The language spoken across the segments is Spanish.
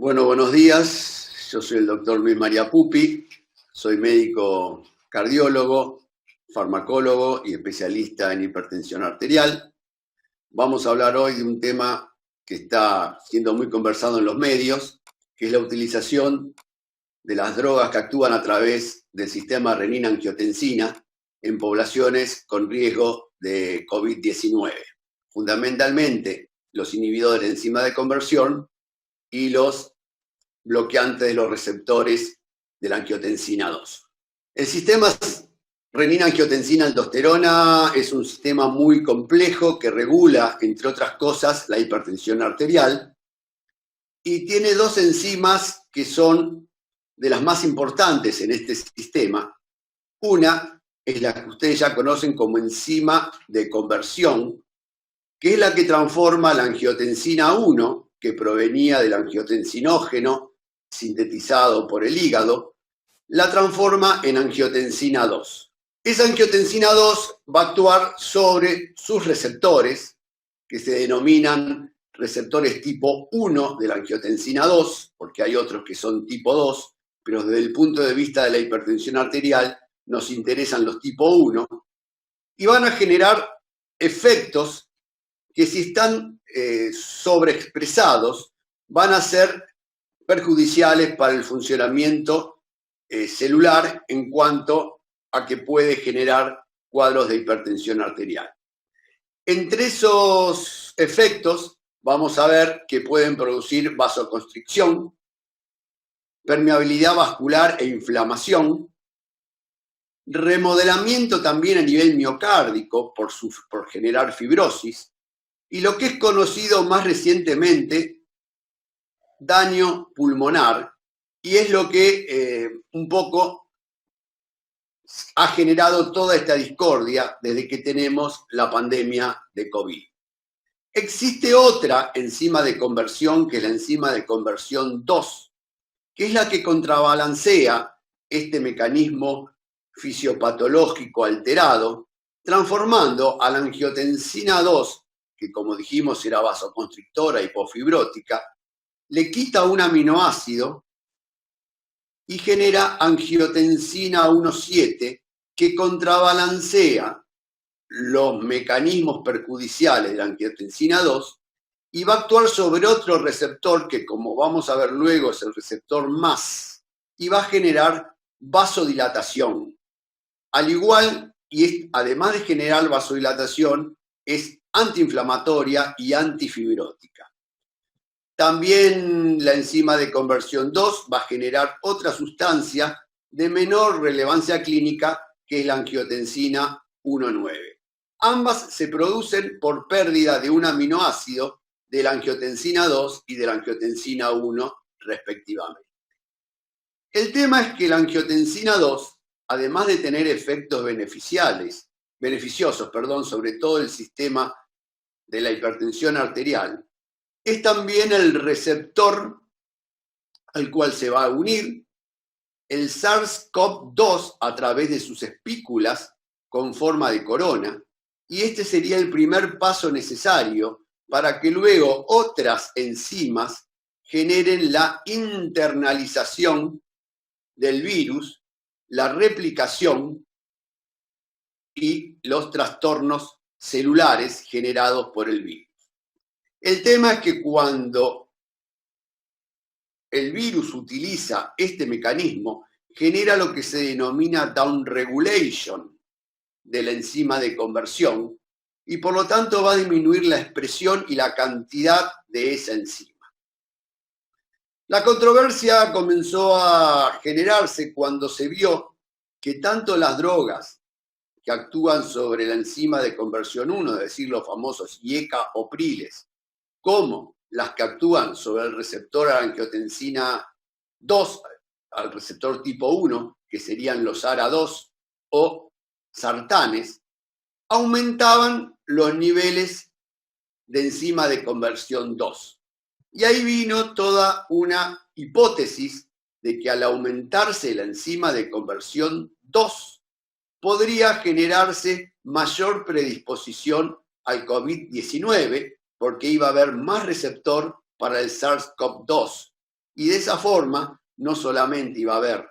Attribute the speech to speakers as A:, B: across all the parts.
A: Bueno, buenos días. Yo soy el doctor Luis María Pupi. Soy médico cardiólogo, farmacólogo y especialista en hipertensión arterial. Vamos a hablar hoy de un tema que está siendo muy conversado en los medios, que es la utilización de las drogas que actúan a través del sistema renina-angiotensina en poblaciones con riesgo de COVID-19. Fundamentalmente, los inhibidores de enzima de conversión y los bloqueantes de los receptores de la angiotensina 2. El sistema renina-angiotensina-aldosterona es un sistema muy complejo que regula, entre otras cosas, la hipertensión arterial y tiene dos enzimas que son de las más importantes en este sistema. Una es la que ustedes ya conocen como enzima de conversión, que es la que transforma la angiotensina 1, que provenía del angiotensinógeno sintetizado por el hígado, la transforma en angiotensina 2. Esa angiotensina 2 va a actuar sobre sus receptores, que se denominan receptores tipo 1 de la angiotensina 2, porque hay otros que son tipo 2, pero desde el punto de vista de la hipertensión arterial nos interesan los tipo 1, y van a generar efectos que si están sobreexpresados van a ser perjudiciales para el funcionamiento celular en cuanto a que puede generar cuadros de hipertensión arterial. Entre esos efectos vamos a ver que pueden producir vasoconstricción, permeabilidad vascular e inflamación, remodelamiento también a nivel miocárdico por generar fibrosis, y lo que es conocido más recientemente, daño pulmonar, y es lo que un poco ha generado toda esta discordia desde que tenemos la pandemia de COVID. Existe otra enzima de conversión, que es la enzima de conversión 2, que es la que contrabalancea este mecanismo fisiopatológico alterado, transformando a la angiotensina 2, que como dijimos era vasoconstrictora, hipofibrótica, le quita un aminoácido y genera angiotensina 1,7, que contrabalancea los mecanismos perjudiciales de la angiotensina 2 y va a actuar sobre otro receptor que, como vamos a ver luego, es el receptor MAS, y va a generar vasodilatación. Al igual, y además de generar vasodilatación, es antiinflamatoria y antifibrótica. También la enzima de conversión 2 va a generar otra sustancia de menor relevancia clínica, que es la angiotensina 1,9. Ambas se producen por pérdida de un aminoácido de la angiotensina 2 y de la angiotensina 1 respectivamente. El tema es que la angiotensina 2, además de tener efectos beneficiosos, sobre todo el sistema de la hipertensión arterial, es también el receptor al cual se va a unir el SARS-CoV-2 a través de sus espículas con forma de corona, y este sería el primer paso necesario para que luego otras enzimas generen la internalización del virus, la replicación y los trastornos celulares generados por el virus. El tema es que cuando el virus utiliza este mecanismo, genera lo que se denomina downregulation de la enzima de conversión, y por lo tanto va a disminuir la expresión y la cantidad de esa enzima. La controversia comenzó a generarse cuando se vio que tanto las drogas que actúan sobre la enzima de conversión 1, es decir, los famosos IECA o PRILES, como las que actúan sobre el receptor a la angiotensina 2, al receptor tipo 1, que serían los ARA2 o sartanes, aumentaban los niveles de enzima de conversión 2. Y ahí vino toda una hipótesis de que al aumentarse la enzima de conversión 2, podría generarse mayor predisposición al COVID-19, porque iba a haber más receptor para el SARS-CoV-2. Y de esa forma, no solamente iba a haber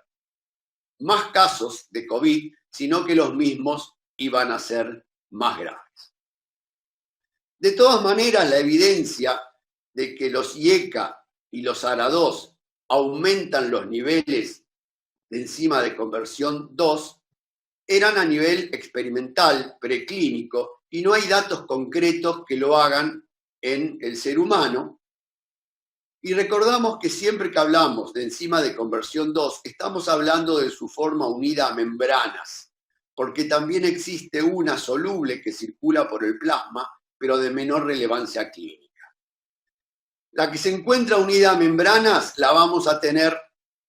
A: más casos de COVID, sino que los mismos iban a ser más graves. De todas maneras, la evidencia de que los IECA y los ARA2 aumentan los niveles de enzima de conversión 2 eran a nivel experimental, preclínico, y no hay datos concretos que lo hagan en el ser humano. Y recordamos que siempre que hablamos de enzima de conversión 2, estamos hablando de su forma unida a membranas, porque también existe una soluble que circula por el plasma, pero de menor relevancia clínica. La que se encuentra unida a membranas la vamos a tener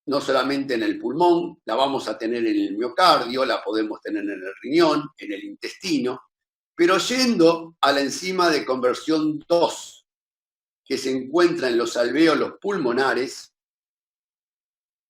A: no solamente en el pulmón, la vamos a tener en el miocardio, la podemos tener en el riñón, en el intestino, pero yendo a la enzima de conversión 2, que se encuentra en los alvéolos pulmonares,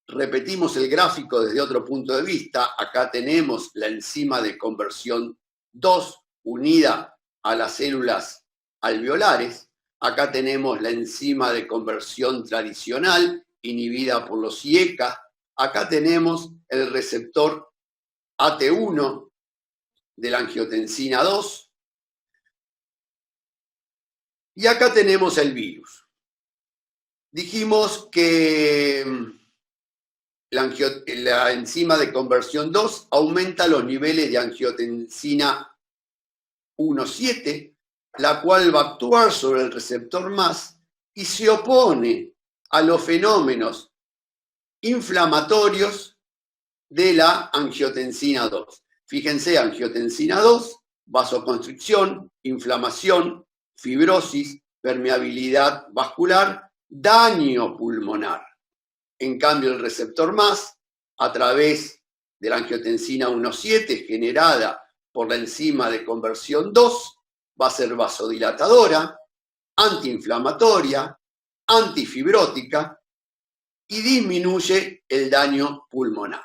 A: repetimos el gráfico desde otro punto de vista. Acá tenemos la enzima de conversión 2 unida a las células alveolares. Acá tenemos la enzima de conversión tradicional inhibida por los IECA. Acá tenemos el receptor AT1 de la angiotensina 2. Y acá tenemos el virus. Dijimos que la enzima de conversión 2 aumenta los niveles de angiotensina 1,7, la cual va a actuar sobre el receptor MAS y se opone a los fenómenos inflamatorios de la angiotensina 2. Fíjense, angiotensina 2, vasoconstricción, inflamación, fibrosis, permeabilidad vascular, daño pulmonar. En cambio, el receptor MAS, a través de la angiotensina 1,7 generada por la enzima de conversión 2, va a ser vasodilatadora, antiinflamatoria, antifibrótica y disminuye el daño pulmonar.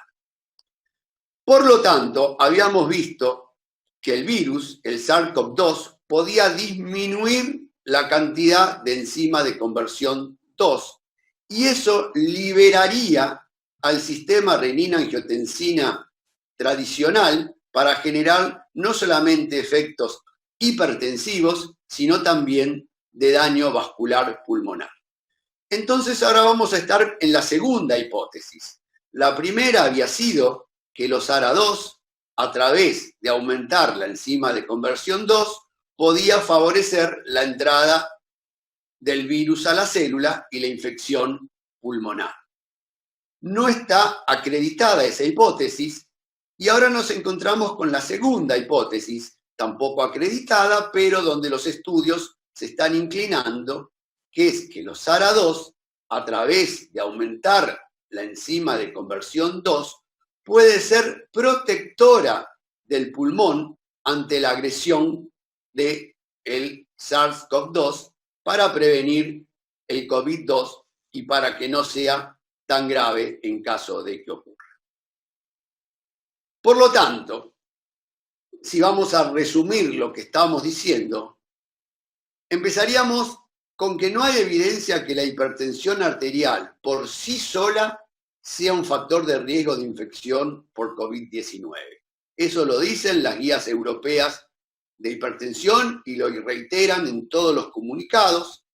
A: Por lo tanto, habíamos visto que el virus, el SARS-CoV-2, podía disminuir la cantidad de enzima de conversión 2 y eso liberaría al sistema renina-angiotensina tradicional para generar no solamente efectos hipertensivos, sino también de daño vascular pulmonar. Entonces ahora vamos a estar en la segunda hipótesis. La primera había sido que los ARA2, a través de aumentar la enzima de conversión 2, podía favorecer la entrada del virus a la célula y la infección pulmonar. No está acreditada esa hipótesis y ahora nos encontramos con la segunda hipótesis, tampoco acreditada, pero donde los estudios se están inclinando, que es que los ARA2, a través de aumentar la enzima de conversión 2, puede ser protectora del pulmón ante la agresión del SARS-CoV-2 para prevenir el COVID-2 y para que no sea tan grave en caso de que ocurra. Por lo tanto, si vamos a resumir lo que estamos diciendo, empezaríamos con que no hay evidencia que la hipertensión arterial por sí sola sea un factor de riesgo de infección por COVID-19. Eso lo dicen las guías europeas de hipertensión y lo reiteran en todos los comunicados.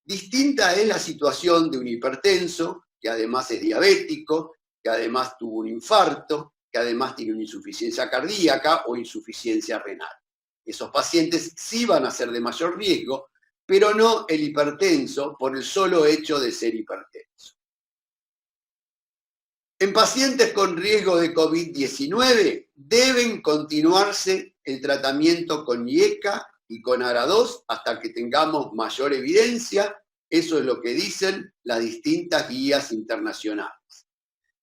A: Distinta es la situación de un hipertenso, que además es diabético, que además tuvo un infarto, que además tiene una insuficiencia cardíaca o insuficiencia renal. Esos pacientes sí van a ser de mayor riesgo, pero no el hipertenso por el solo hecho de ser hipertenso. En pacientes con riesgo de COVID-19 deben continuarse el tratamiento con IECA y con ARA2 hasta que tengamos mayor evidencia. Eso es lo que dicen las distintas guías internacionales.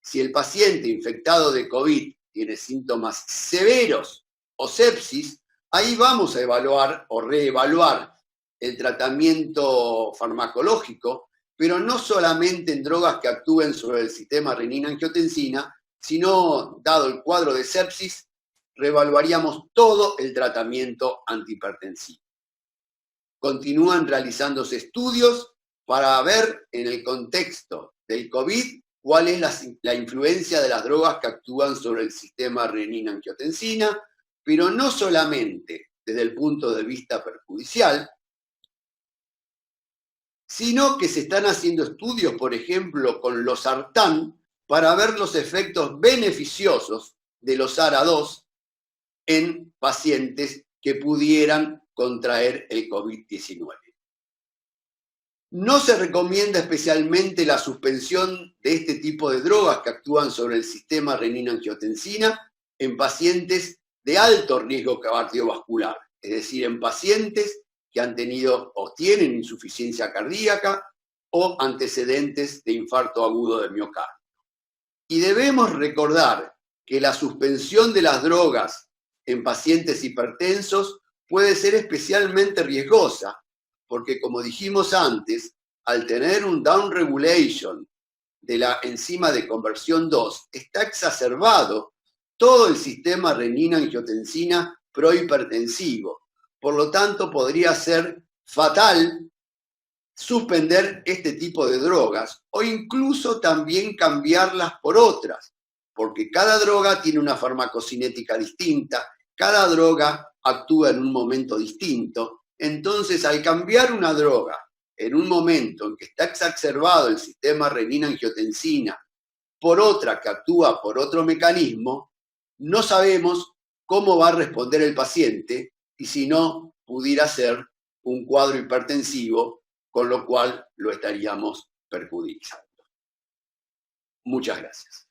A: Si el paciente infectado de COVID tiene síntomas severos o sepsis, ahí vamos a evaluar o reevaluar el tratamiento farmacológico, pero no solamente en drogas que actúen sobre el sistema renina-angiotensina, sino, dado el cuadro de sepsis, reevaluaríamos todo el tratamiento antihipertensivo. Continúan realizándose estudios para ver en el contexto del COVID, cuál es la influencia de las drogas que actúan sobre el sistema renina-angiotensina, pero no solamente desde el punto de vista perjudicial, sino que se están haciendo estudios, por ejemplo, con los sartán, para ver los efectos beneficiosos de los ARA2 en pacientes que pudieran contraer el COVID-19. No se recomienda especialmente la suspensión de este tipo de drogas que actúan sobre el sistema renina-angiotensina en pacientes de alto riesgo cardiovascular, es decir, en pacientes que han tenido o tienen insuficiencia cardíaca o antecedentes de infarto agudo de miocardio. Y debemos recordar que la suspensión de las drogas en pacientes hipertensos puede ser especialmente riesgosa, porque como dijimos antes, al tener un downregulation de la enzima de conversión 2, está exacerbado todo el sistema renina-angiotensina prohipertensivo. Por lo tanto, podría ser fatal suspender este tipo de drogas o incluso también cambiarlas por otras, porque cada droga tiene una farmacocinética distinta, cada droga actúa en un momento distinto. Entonces, al cambiar una droga en un momento en que está exacerbado el sistema renina-angiotensina por otra que actúa por otro mecanismo, no sabemos cómo va a responder el paciente y si no, pudiera ser un cuadro hipertensivo, con lo cual lo estaríamos perjudicando. Muchas gracias.